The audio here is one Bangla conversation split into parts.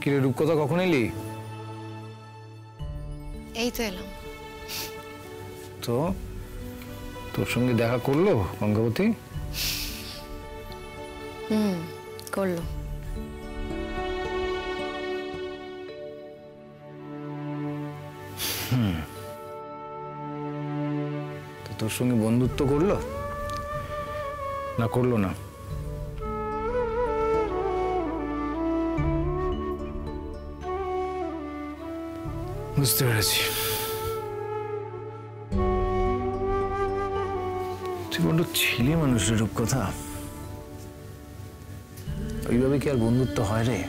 কিরে রূপকথা কখন এলি? এই তো এলাম। তো তোর সঙ্গে দেখা করলো গঙ্গাবতী? করলো। তো তোর সঙ্গে বন্ধুত্ব করলো না করলো না? বুঝতে পেরেছি, তুই বড্ড ছেলে মানুষের রূপকথা। ওইভাবে কি আর বন্ধুত্ব হয় রে?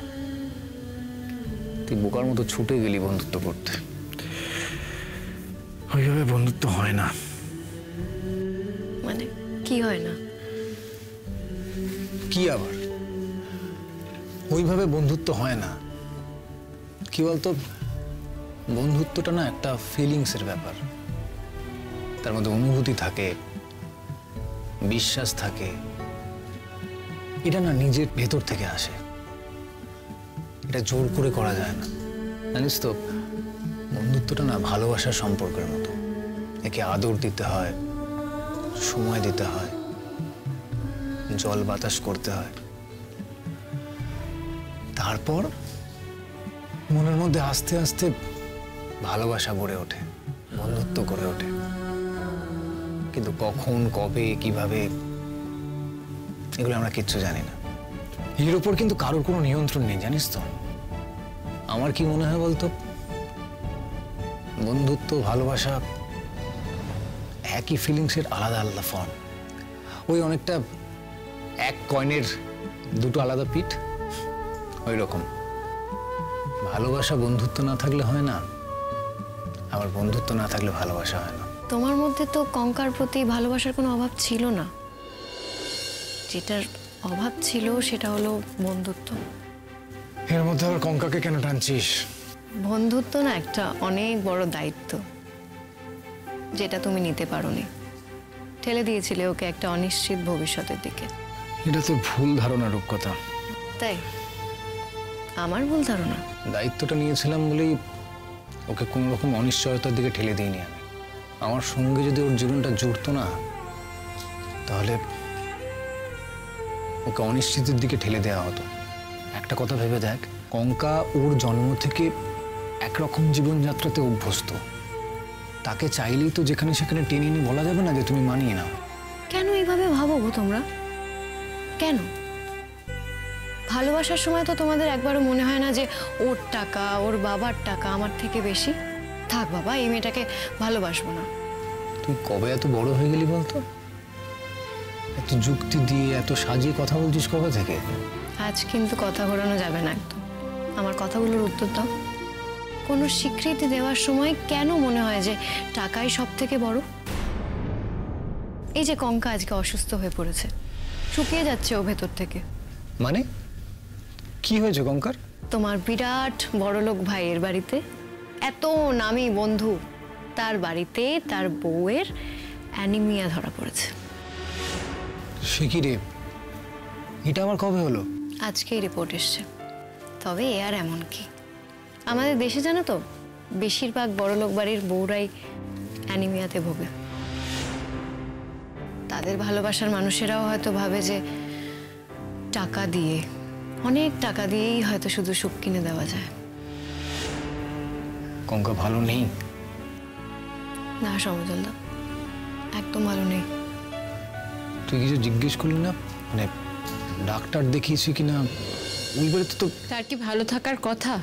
তুই বোকার মতো ছুটে গেলি বন্ধুত্ব করতে। ওইভাবে বন্ধুত্ব হয় না। মানে কি হয় না? কি আবার ওইভাবে বন্ধুত্ব হয় না? কি বলতো, বন্ধুত্বটা না একটা ফিলিংসের ব্যাপার। তার মধ্যে অনুভূতি থাকে, বিশ্বাস থাকে। এটা না নিজের ভেতর থেকে আসে, এটা জোর করে করা যায় না। জানিস তো, বন্ধুত্বটা না ভালোবাসার সম্পর্কের মতো। একে আদর দিতে হয়, সময় দিতে হয়, জল বাতাস করতে হয়। তারপর মনের মধ্যে আস্তে আস্তে ভালোবাসা গড়ে ওঠে, বন্ধুত্ব গড়ে ওঠে। কিন্তু কখন, কবে, কিভাবে, এগুলো আমরা কিচ্ছু জানি না। এর উপর কিন্তু কারোর কোনো নিয়ন্ত্রণ নেই, জানিস তো। আমার কি মনে হয় বলতো, বন্ধুত্ব ভালোবাসা একই ফিলিংসের আলাদা আলাদা ফর্ম। ওই অনেকটা এক কয়েনের দুটো আলাদা পিঠ, ওই রকম। ভালোবাসা বন্ধুত্ব না থাকলে হয় না, আবার বন্ধুত্ব না থাকলে ভালোবাসা হয় না। তোমার মধ্যে তো কঙ্কার প্রতি ভালোবাসার কোনো অভাব ছিল না। যেটার অভাব ছিল সেটা হলো বন্ধুত্ব। এর মধ্যে আবার কঙ্কাকে কেন টানছিস? বন্ধুত্ব না একটা অনেক বড় দায়িত্ব, যেটা তুমি নিতে পারোনি। ঠেলে দিয়েছিলে ওকে একটা অনিশ্চিত ভবিষ্যতের দিকে। এটা তো ভুল ধারণা রূপকথা। তাই? আমার ভুল ধারণা? দায়িত্বটা নিয়েছিলাম বলেই ওকে কোনো রকম অনিশ্চয়তার দিকে ঠেলে দিইনি আমি। আমার সঙ্গে যদি ওর জীবনটা জুড়তো না, তাহলে ওকে অনিশ্চিতের দিকে ঠেলে দেওয়া হতো। একটা কথা ভেবে দেখ, কঙ্কা ওর জন্ম থেকে একরকম জীবনযাত্রাতে অভ্যস্ত। তাকে চাইলেই তো যেখানে সেখানে টেনে নিয়ে বলা যাবে না যে তুমি মানিয়ে নাও। কেন এইভাবে ভাবো গো তোমরা? কেন? ভালোবাসার সময় তো তোমাদের একবারও মনে হয় না যে ওর টাকা, ওর বাবার টাকা আমার থেকে বেশি? থাক বাবা, এই মেয়েটাকে ভালোবাসবো না। তুই কবে এত বড় হয়ে গেলি বলতো? এত যুক্তি দিয়ে এত সাজিয়ে কথা বলছিস কবে থেকে? আজ কিন্তু কথা ঘোরানো যাবে না একদম। আমার কথাগুলোর উত্তর দাও। কোনো স্বীকৃতি দেওয়ার সময় কেন মনে হয় যে টাকাই সব থেকে বড়? এই যে কঙ্কা আজকে অসুস্থ হয়ে পড়েছে, শুকিয়ে যাচ্ছে ও ভেতর থেকে। মানে কি হয়েছে কঙ্কার? তোমার বিরাট বড়লোক ভাইয়ের বাড়িতে, এত নামী বন্ধু, তার বাড়িতে তার বউয়ের অ্যানিমিয়া ধরা পড়েছে। সে কি রে? এটা আবার কবে হলো? আজকেই রিপোর্ট এসছে। তবে এ আর এমন কি, আমাদের দেশে জানো তো বেশিরভাগ বড়লোক বাড়ির বউরাই অ্যানিমিয়াতে ভোগে। তাদের ভালোবাসার মানুষেরাও হয়তো ভাবে যে টাকা দিয়ে, অনেক টাকা দিয়েই হয়তো শুধু সুখ কিনে দেওয়া যায়। কঙ্কা ভালো নেই? না সমজলদা, একদম ভালো নেই। তুই কিছু জিজ্ঞেস করলি না? মানে ডাক্তার দেখিয়েছি কিনা? ওই বাড়িতে তো তার কি ভালো থাকার কথা?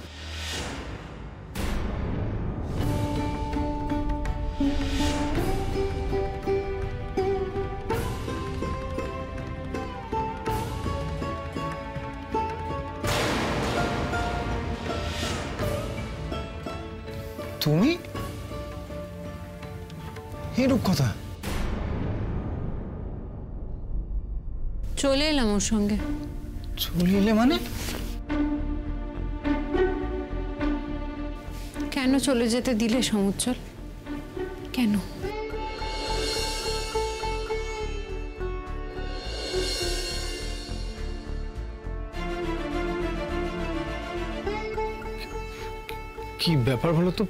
তুমি এরূপ কথা? চলে এলাম ওর সঙ্গে। চলে এলে মানে? কেন চলে যেতে দিলে সমুজ্জ্বল? কেন? কি ব্যাপার বলো তো,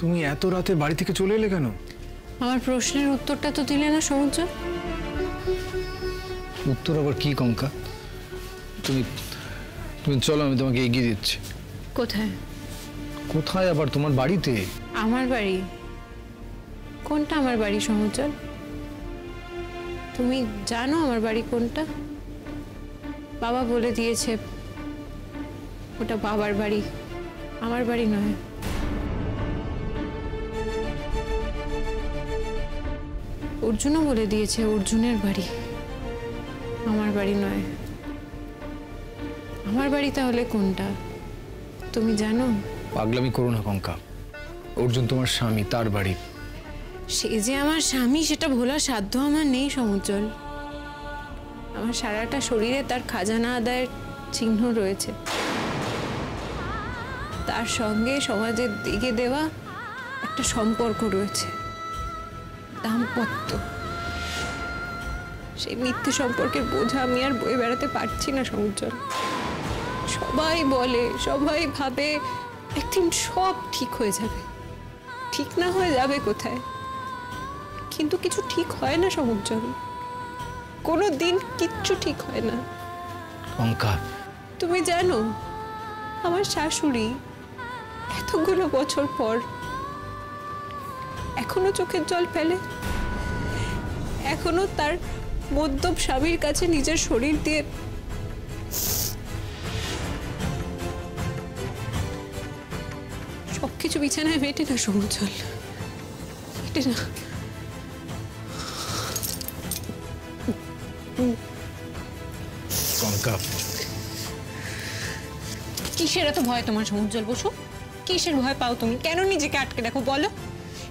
তুমি এত রাতে বাড়ি থেকে চলে এলে কেন? আমার প্রশ্নের উত্তরটা তো দিলে না সমুদ্র। উত্তর আবার কি কঙ্কা? তুমি তুমি চলো, আমি তোমাকে এগিয়ে দিচ্ছি। কোথায়? কোথায় আবার? তোমার বাড়িতে। আমার বাড়ি? কোনটা আমার বাড়ি সমুদ্র? তুমি জানো আমার বাড়ি কোনটা? বাবা বলে দিয়েছে ওটা বাবার বাড়ি, আমার বাড়ি নয়। অর্জুনও বলে দিয়েছে অর্জুনের বাড়ি, আমার বাড়ি নয়। আমার বাড়ি তাহলে কোনটা তুমি জানো? পাগলামি করো না কঙ্কা, অর্জুন তোমার স্বামী, তার বাড়ি। সে যে আমার স্বামী সেটা ভোলার সাধ্য আমার নেই সমুজ্জ্বল। আমার সারাটা শরীরে তার খাজানা আদায়ের চিহ্ন রয়েছে, তার সঙ্গে সমাজের দিকে দেওয়া একটা সম্পর্ক রয়েছে, দাম্পত্য। সেই মিথ্যে সম্পর্কের বোঝা আমি আর বয়ে বেড়াতে পারছি না সমুজ্জ্বল। সবাই বলে, সবাই ভাবে একদিন সব ঠিক হয়ে যাবে। ঠিক না হয়ে যাবে কোথায়? কিন্তু কিছু ঠিক হয় না সমুজ্জ্বল, কোনো দিন কিচ্ছু ঠিক হয় না। কঙ্কা, তুমি জানো আমার শাশুড়ি এতগুলো বছর পর এখনো চোখের জল ফেলে, এখনো তার মদ্যপ স্বামীর কাছে নিজের শরীর দিয়ে সবকিছু বিছানায় মেটে না সমুজ্জ্বল, মেটে না। কঙ্কা, কিসের এত ভয় তোমার সমুজ্জ্বল বসু? কিসের ভয় পাও তুমি? কেন নিজেকে আটকে রাখো বলো?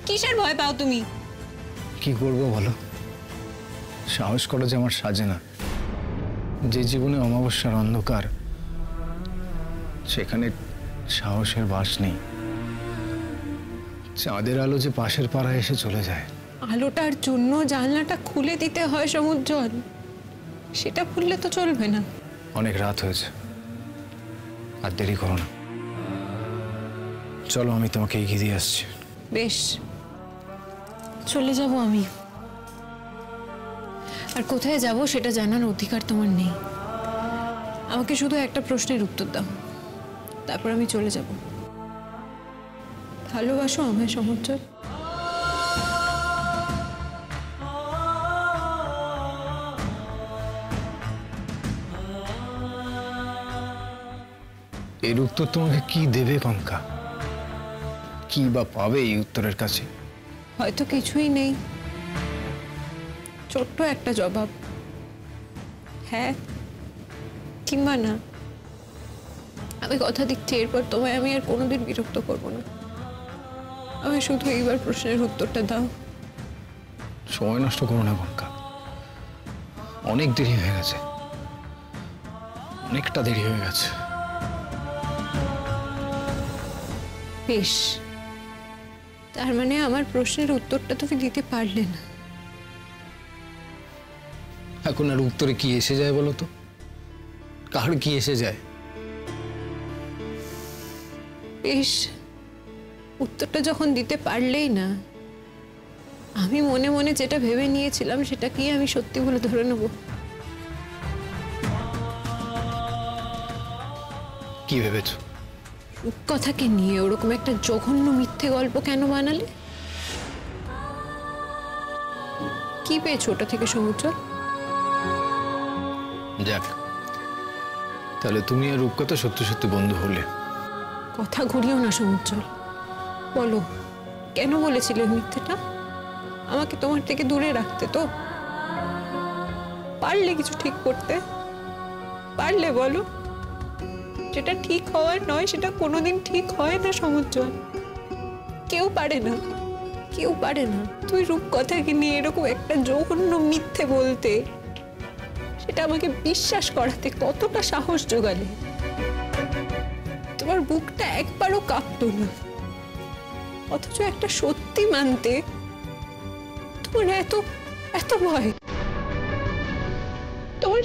কিসের ভয় পাও তুমি? কি করবো বলো, সাহস করা যে আমার সাজে না। যে জীবনে অমাবস্যার অন্ধকার, সেখানে সাহসের বাস নেই। চাঁদের আলো যে পাশের পাড়ায় এসে চলে যায়। আলোটার জন্য জানলাটা খুলে দিতে হয় সমুজ্জ্বল, সেটা খুললে তো চলবে না। অনেক রাত হয়েছে, আর দেরি করো না, চলো আমি তোমাকে এগিয়ে দিয়ে আসছি। বেশ, চলে যাব আমি। আর কোথায় যাব সেটা জানার অধিকার তোমার নেই। আমাকে শুধু একটা প্রশ্নের উত্তর দাও, তারপর আমি চলে যাব। ভালোবাসো আমায় সমুজ্জ্বল? এর উত্তর তোমাকে কি দেবে কঙ্কা? কি বা পাবে এই উত্তরের কাছে? হয়তো কিছুই নেই, ছোট্ট একটা জবাব, হ্যাঁ কিংবা না। আমি কথা দিচ্ছি এরপর তোমায় আমি আর কোনোদিন বিরক্ত করব না। আমি শুধু এইবার প্রশ্নের উত্তরটা দাও। সময় নষ্ট করো না কঙ্কা, অনেক দেরি হয়ে গেছে, অনেকটা দেরি হয়ে গেছে। বেশ, তার মানে আমার প্রশ্নের উত্তরটা তুমি দিতে পারলে না। এখন আর উত্তরে কি এসে যায় বলো তো? কার কি এসে যায়? বেশ, উত্তরটা যখন দিতে পারলেই না, আমি মনে মনে যেটা ভেবে নিয়েছিলাম সেটা কি আমি সত্যি বলে ধরে নেব। কি ভেবেছ? রূপকথাকে নিয়ে ওরকম একটা জঘন্য মিথ্যে গল্প কেন বানালে? কি পেয়েছো ওটা থেকে সমুজ্জ্বল? যাক, তাহলে তুমি আর রূপকথা সত্যি সত্যি বন্ধু হলে। কথা ঘুরিও না সমুজ্জ্বল, বলো কেন বলেছিলে মিথ্যেটা? আমাকে তোমার থেকে দূরে রাখতে তো? পারলে কিছু ঠিক করতে পারলে বলো। যেটা ঠিক হওয়ার নয় সেটা কোনোদিন ঠিক হয় না সমুজ্জ্বল, কেউ পারে না, কেউ পারে না। তুই রূপকথাকে নিয়ে এরকম একটা জঘন্য মিথ্যে বলতে, সেটা আমাকে বিশ্বাস করাতে কতটা সাহস জোগালে? তোমার বুকটা একবারও কাঁপতো না, অথচ একটা সত্যি মানতে তোমার এত এত ভয়। তোমার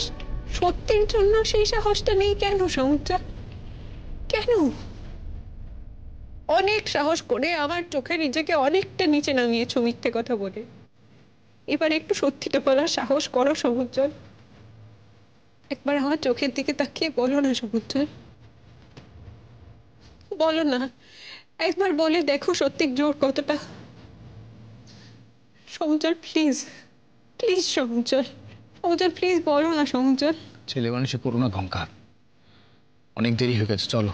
সত্যির জন্য সেই সাহসটা নেই কেন সমুদ্র? কেন? অনেক সাহস করে আমার চোখে নিজেকে অনেকটা নিচে নামিয়েছো মিথ্যে কথা বলে। এবার একটু সত্যিটা বলার সাহস করো সমুজ্জ্বল। একবার আমার চোখের দিকে তাকিয়ে বলো না সমুজ্জ্বল, বলো না, একবার বলে দেখো সত্যি জোর কতটা। সমুজ্জ্বল please, please Samujjal, Samujjal please বলো না সমুজ্জ্বল। ছেলে মানুষে করো না কঙ্কা, অনেক দেরি হয়ে গেছে, চলো।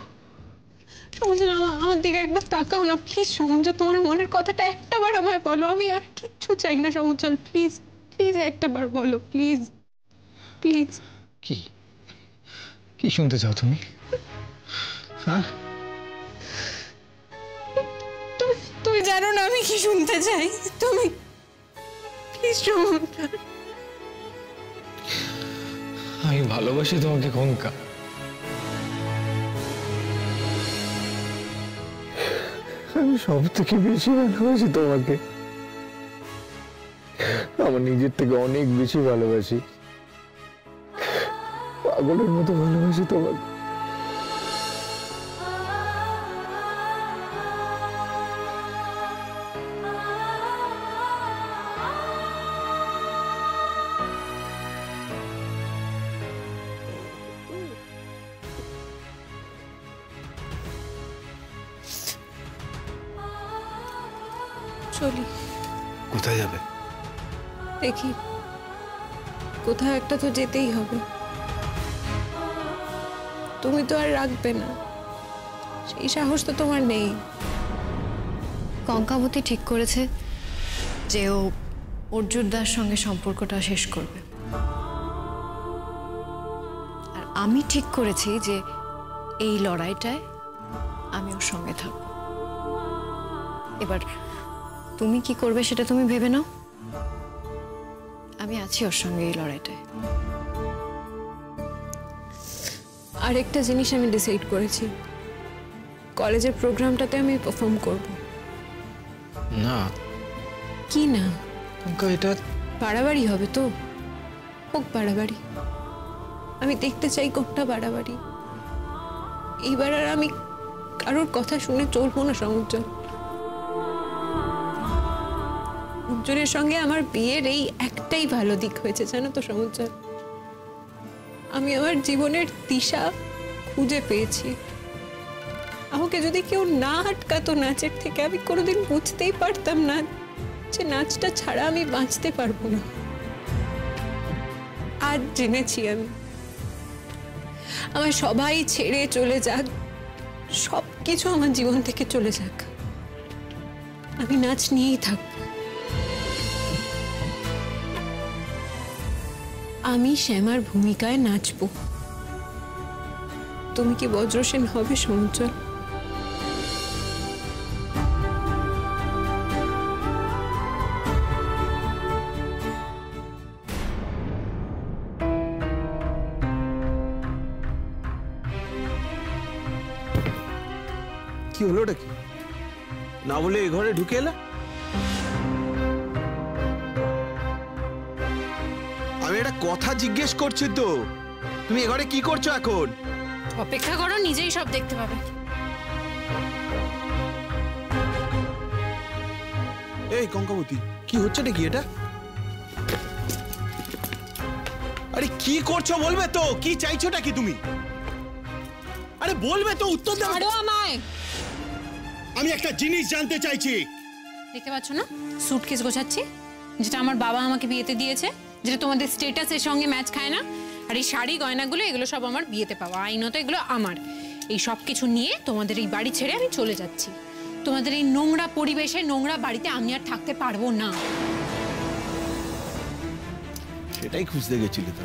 সমুজ্জ্বল আমার দিকে একবার তাকাও না প্লিজ সমুজ্জ্বল, তোমার মনের কথাটা একটাবার আমায় বলো, আমি আর কিচ্ছু চাই না সমুজ্জ্বল, প্লিজ প্লিজ একটাবার বলো প্লিজ প্লিজ। কি কি শুনতে চাও তুমি? হ্যাঁ, তুমি জানো না আমি কি শুনতে চাই, তুমি প্লিজ সমুজ্জ্বল। আমি ভালোবাসি তোমাকে কঙ্কা। আমি সব থেকে বেশি ভালোবাসি তোমাকে, আমার নিজের থেকে অনেক বেশি ভালোবাসি, পাগলের মতো ভালোবাসি তোমাকে। চলি। কোথায় যাবে? দেখি, কোথাও একটা তো যেতেই হবে। তুমি তো আর রাখবে না, সেই সাহস তো তোমার নেই। কঙ্কাবতী ঠিক করেছে যে ও অর্জুনদার সঙ্গে সম্পর্কটা শেষ করবে, আর আমি ঠিক করেছি যে এই লড়াইটায় আমি ওর সঙ্গে থাকবো। এবার তুমি কি করবে সেটা তুমি ভেবে নাও, আমি আছি ওর সঙ্গে এই লড়াইটায়। আরেকটা জিনিস আমি ডিসাইড করেছি, কলেজের প্রোগ্রামটাতে আমি পারফর্ম করব। না কি না? কঙ্কা, এটা বাড়াবাড়ি হবে তো, হোক বাড়াবাড়ি, আমি দেখতে চাই কোনটা বাড়াবাড়ি। এইবার আর আমি কারোর কথা শুনে চলবো না সমুজ্জ্বল। উজ্জ্বলের সঙ্গে আমার বিয়ের এই একটাই ভালো দিক হয়েছে জানো তো সমুজ্জ্বল, আমি আমার জীবনের দিশা খুঁজে পেয়েছি। আমাকে যদি কেউ না আটকাতো নাচের থেকে, আমি কোনোদিন বুঝতেই পারতাম না যে নাচটা ছাড়া আমি বাঁচতে পারবো না। আজ জেনেছি আমি, আমার সবাই ছেড়ে চলে যাক, সবকিছু আমার জীবন থেকে চলে যাক, আমি নাচ নিয়েই থাকবো। আমি শ্যামার ভূমিকায় নাচবো। তুমি কি বজ্রসেন হবে সমুজ্জ্বল? কি হলো? ওটা কি না বলে এই ঘরে ঢুকে এলা? আমি একটা কথা জিজ্ঞেস করছি তো, তুমি এ ঘরে কি করছো এখন? অপেক্ষা করো, নিজেই সব দেখতে পাবে। এই কঙ্কাবতী, কি হচ্ছে নাকি এটা? আরে কি করছো বলবে তো? কি চাইছোটা কি তুমি? আরে বলবে তো, উত্তর দাও। ছাড়ো আমায়। আমি একটা জিনিস জানতে চাইছি। দেখতে পাচ্ছ না সুটকেস গোছাচ্ছি, যেটা আমার বাবা আমাকে বিয়েতে দিয়েছে, যেটা তোমাদের স্ট্যাটাসের সঙ্গে ম্যাচ খায় না। আর এই শাড়ি গয়নাগুলো, এগুলো সব আমার বিয়েতে পাওয়া, আইনত এগুলো আমার। এই সব কিছু নিয়ে তোমাদের এই বাড়ি ছেড়ে আমি চলে যাচ্ছি। তোমাদের এই নোংরা পরিবেশে, নোংরা বাড়িতে আমি আর থাকতে পারবো না। সেটাই খুঁজতে গেছিলে তো?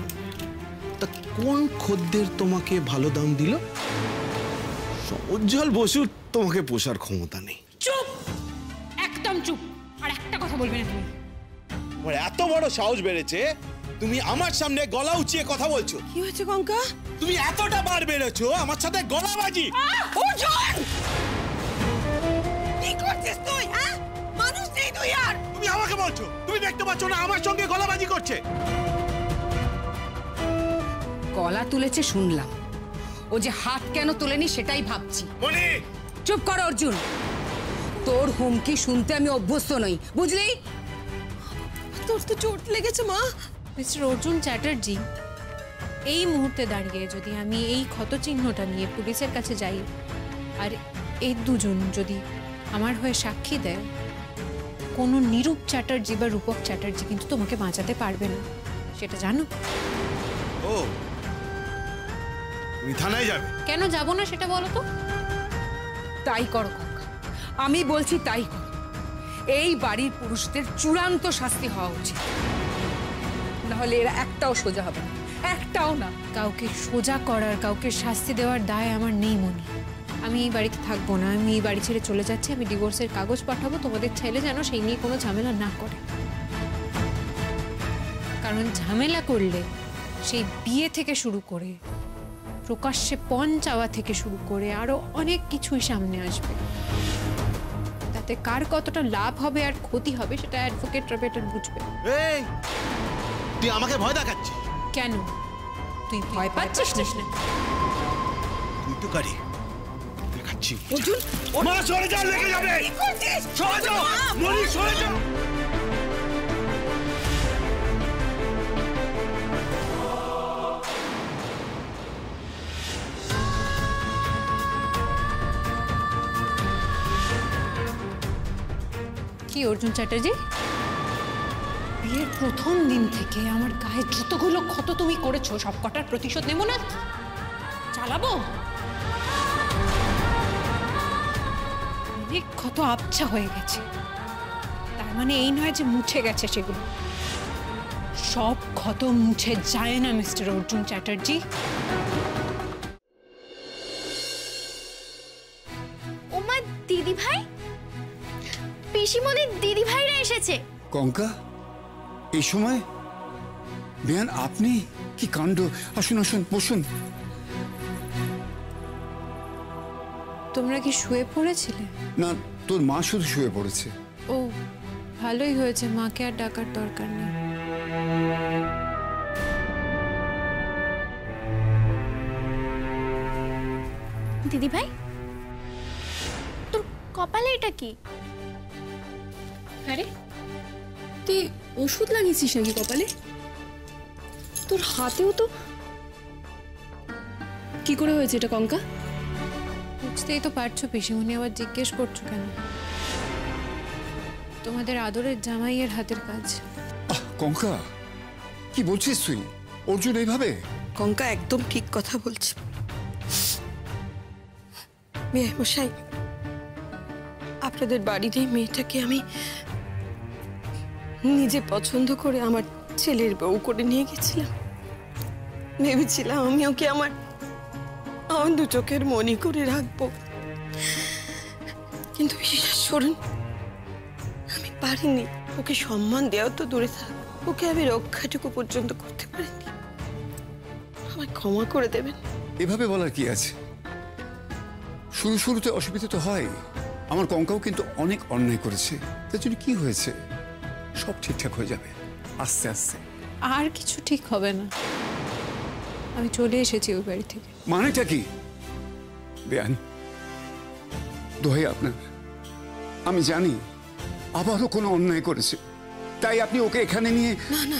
তা কোন খদ্দের তোমাকে ভালো দাম দিল? সমুজ্জ্বল বসুর তোমাকে পোষার ক্ষমতা নেই। চুপ, একদম চুপ, আর একটা কথা বলবে না তুমি। তোমার এত বড় সাহস বেড়েছে, তুমি আমার সামনে গলা উঁচিয়ে কথা বলছো। কি হয়েছে কঙ্কা? তুমি এতটা বার বেড়েছো, আমার সাথে গলাবাজি। অর্জুন, কি করছিস তুই? হ্যাঁ, মানুষ নেই তুই আর। তুমি আমাকে বলছো, তুমি দেখতে পাচ্ছ না আমার সঙ্গে গলাবাজি করছে? গলা তুলেছে শুনলাম, ও যে হাত কেন তোলেনি সেটাই ভাবছি। মনি, চুপ কর অর্জুন, তোর হুমকি শুনতে আমি অভ্যস্ত নই, বুঝলি? তোর তো চোট লেগেছে মা। মিস্টার অর্জুন চ্যাটার্জি, এই মুহূর্তে দাঁড়িয়ে যদি আমি এই ক্ষতচিহ্নটা নিয়ে পুলিশের কাছে যাই আর এই দুজন যদি আমার হয়ে সাক্ষী দেয়, কোনো নিরূপ চ্যাটার্জি বা রূপক চ্যাটার্জি কিন্তু তোমাকে বাঁচাতে পারবে না, সেটা জানো? ও, তুমি থানায় যাবে? কেন যাব না সেটা বলো তো। তাই করো কাকা, আমি বলছি তাই করো। এই বাড়ির পুরুষদের চূড়ান্ত শাস্তি হওয়া উচিত, নাহলে এরা একটাও সোজা হবে না, একটাও না। কাউকে সোজা করার, কাউকে শাস্তি দেওয়ার দায় আমার নেই মনি। আমি এই বাড়িতে থাকবো না, আমি এই বাড়ি ছেড়ে চলে যাচ্ছি। আমি ডিভোর্সের কাগজ পাঠাবো, তোমাদের ছেলে যেন সেই নিয়ে কোনো ঝামেলা না করে, কারণ ঝামেলা করলে সেই বিয়ে থেকে শুরু করে প্রকাশ্যে পণ চাওয়া থেকে শুরু করে আরো অনেক কিছুই সামনে আসবে। তাতে কার কতটা লাভ হবে আর ক্ষতি হবে সেটা অ্যাডভোকেটরা বেটার বুঝবে। এই, তুই আমাকে ভয় দেখাচ্ছিস? কেন, তুই ভয় পাচ্ছিস না? তুই তো কারি দেখাচ্ছি। অর্জুন, মা সরে যা, লেগে যাবে। সরে যাও মনি, সরে যাও। কি অর্জুন চ্যাটার্জি, বিয়ের প্রথম দিন থেকে আমার গায়ে যতগুলো ক্ষত তুমি করেছো সব কটার প্রতিশোধ নেব না? চালাবো? অনেক ক্ষত আবছা হয়ে গেছে, তার মানে এই নয় যে মুছে গেছে সেগুলো। সব ক্ষত মুছে যায় না মিস্টার অর্জুন চ্যাটার্জি। ওমা দিদি ভাই, পিসিমণির দিদি ভাইরা এসেছে। কঙ্কা, এই সময়? বেয়ান, আপনি? কি কাণ্ড! আসুন আসুন, বসুন। তোমরা কি শুয়ে পড়েছিলে? না, তোর মা শুধু শুয়ে পড়েছে। ও, ভালোই হয়েছে, মাকে আর ডাকার দরকার নেই। দিদি ভাই, তোর কপালে এটা কি? আরে তুই ওষুধ লাগিয়েছিস নাকি কপালে? তোর হাতেও তো। কি করে হয়েছে এটা কঙ্কা? বুঝতেই তো পারছো পিসিমণি, আবার জিজ্ঞেস করছো কেন? তোমাদের আদরের জামাইয়ের হাতের কাজ। আহ কঙ্কা, কি বলছিস তুই? অর্জুন এইভাবে? কঙ্কা একদম ঠিক কথা বলছে। মেয়ে মশাই, আপনাদের বাড়ির এই মেয়েটাকে আমি নিজে পছন্দ করে আমার ছেলের বউ করে নিয়ে গেছিলাম। ভেবেছিলাম আমি ওকে আমার দু চোখের মনি করে রাখবো, কিন্তু বিশ্বাস করুন আমি পারিনি। ওকে সম্মান দেওয়া তো দূরে থাক, ওকে আমি রক্ষাটুকু পর্যন্ত করতে পারিনি। আমায় ক্ষমা করে দেবেন। এভাবে বলার কি আছে? শুরুতে অসুবিধা তো হয়। আমার কঙ্কাও কিন্তু অনেক অন্যায় করেছে, তার জন্য কি হয়েছে? সব ঠিকঠাক হয়ে যাবে আস্তে আস্তে। আর কিছু ঠিক হবে না, আমি চলে এসেছি ওই বাড়ি থেকে। মানেটা কি? বেয়ান, দোহাই আপনার, আমি জানি আবারও কোনো অন্যায় করেছে, তাই আপনি ওকে এখানে নিয়ে। না না,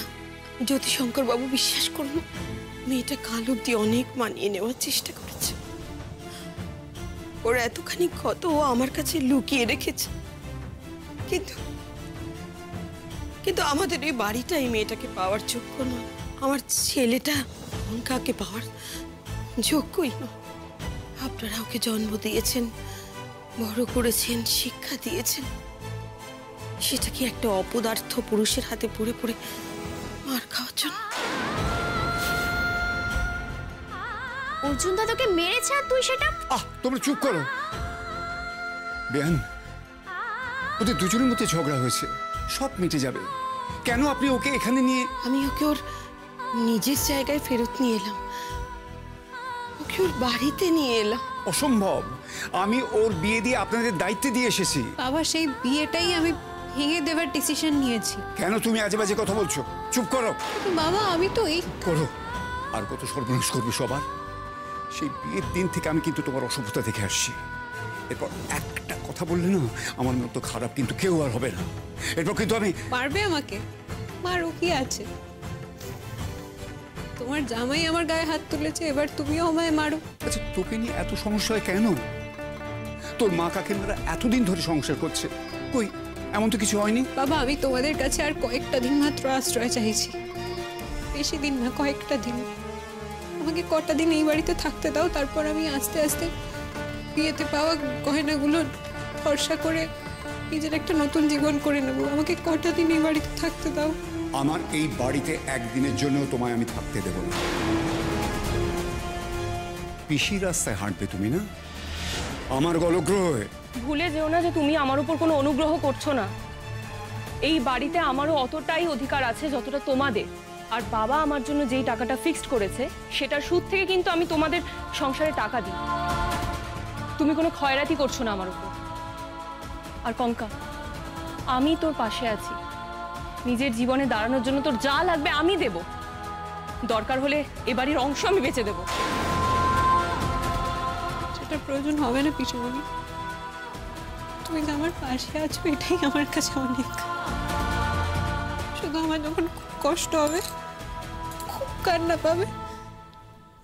জ্যোতিশঙ্কর বাবু, বিশ্বাস করুন, মেয়েটা কাল অব্দি অনেক মানিয়ে নেওয়ার চেষ্টা করেছে। ওর এতখানি ক্ষত ও আমার কাছে লুকিয়ে রেখেছে, কিন্তু কিন্তু আমাদের এই বাড়িটা এই মেয়েটাকে পাওয়ার যোগ্য নয়। আমার ছেলেটা কঙ্কাকে পাওয়ার যোগ্যই নয়। আপনারা ওকে জন্ম দিয়েছেন, বড় করেছেন, শিক্ষা দিয়েছেন, সেটা কি একটা অপদার্থ পুরুষের হাতে পড়ে পড়ে মার খাওয়ার জন্য? অর্জুন দাদাকে মেরেছে আর তুই সেটা। তোমরা চুপ করো। বেয়ান, ওদের দুজনের মধ্যে ঝগড়া হয়েছে, সব মিটে যাবে। কেন আপনি ওকে এখানে নিয়ে? আমি ওকে ওর নিজের জায়গায় ফেরত নিয়ে এলাম, ওকে ওর বাড়িতে নিয়ে এলাম। অসম্ভব, আমি ওর বিয়ে দিয়ে আপনাদের দায়িত্বে দিয়ে এসেছি। বাবা, সেই বিয়েটাই আমি ভেঙে দেওয়ার ডিসিশন নিয়েছি। কেন তুমি আজে বাজে কথা বলছো? চুপ করো। বাবা, আমি তো এই করো, আর কত সর্বনাশ করবে সবার। সেই বিয়ের দিন থেকে আমি কিন্তু তোমার অসভ্যতা দেখে আসছি। এরপর একটা কথা বললে না আমার মতো খারাপ কিন্তু কেউ আর হবে না। এরপর কিন্তু আমি মারবে আমাকে? মারো, কি আছে? তোমার জামাই আমার গায়ে হাত তুলেছে, এবার তুমিও আমায় মারো। আচ্ছা, তোকে নিয়ে এত সমস্যা হয় কেন? তোর মা কাকিমারা এতদিন ধরে সংসার করছে, কই এমন তো কিছু হয়নি। বাবা, আমি তোমাদের কাছে আর কয়েকটা দিন মাত্র আশ্রয় চাইছি, বেশি দিন না, কয়েকটা দিন। আমাকে কটা দিন এই বাড়িতে থাকতে দাও, তারপর আমি আস্তে আস্তে বিয়েতে পাওয়া গয়নাগুলো ভরসা করে নিজের একটা নতুন জীবন করে নেব। আমাকে কটা দিন এই বাড়িতে থাকতে দাও। আমার এই বাড়িতে একদিনের জন্য তোমায় আমি থাকতে দেব না। পিসি রাস্তায় হাঁটবে তুমি না, আমার গলগ্রহে। ভুলে যেও না যে তুমি আমার উপর কোনো অনুগ্রহ করছো না। এই বাড়িতে আমারও অতটাই অধিকার আছে যতটা তোমাদের। আর বাবা আমার জন্য যেই টাকাটা ফিক্সড করেছে সেটার সুদ থেকে কিন্তু আমি তোমাদের সংসারে টাকা দিই। তুমি কোনো খয়রাতি করছো না আমার উপর। আর কঙ্কা, আমি তোর পাশে আছি। নিজের জীবনে দাঁড়ানোর জন্য তোর যা লাগবে আমি দেব। দরকার হলে এ বাড়ির অংশ আমি বেচে দেব। সেটা প্রয়োজন হবে না পিসুমণি, তুমি যে আমার পাশে আছো এটাই আমার কাছে অনেক। শুধু আমার যখন খুব কষ্ট হবে, খুব কান্না পাবে,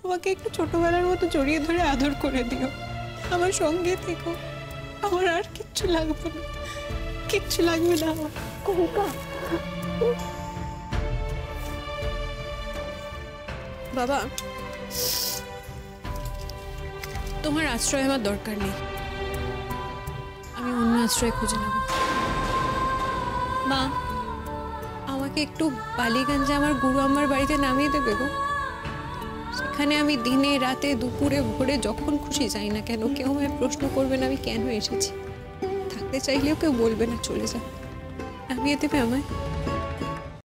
আমাকে একটু ছোটবেলার মতো জড়িয়ে ধরে আদর করে দিও, আমার সঙ্গে থেকো। আমার আর কিচ্ছু লাগবে না, কিচ্ছু লাগবে না আমার। কঙ্কা, বাবা, তোমার আশ্রয় আমার দরকার নেই, আমি অন্য আশ্রয় খুঁজে নেব। মা, আমাকে একটু বালিগঞ্জে আমার গুরু আমার বাড়িতে নামিয়ে দেবে গো। সেখানে আমি দিনে রাতে দুপুরে ভোরে যখন খুশি যাই না কেন, কেউ আমায় প্রশ্ন করবে না আমি কেন এসেছি। থাকতে চাইলেও কেউ বলবে না চলে যা। নামিয়ে দেবে আমায়?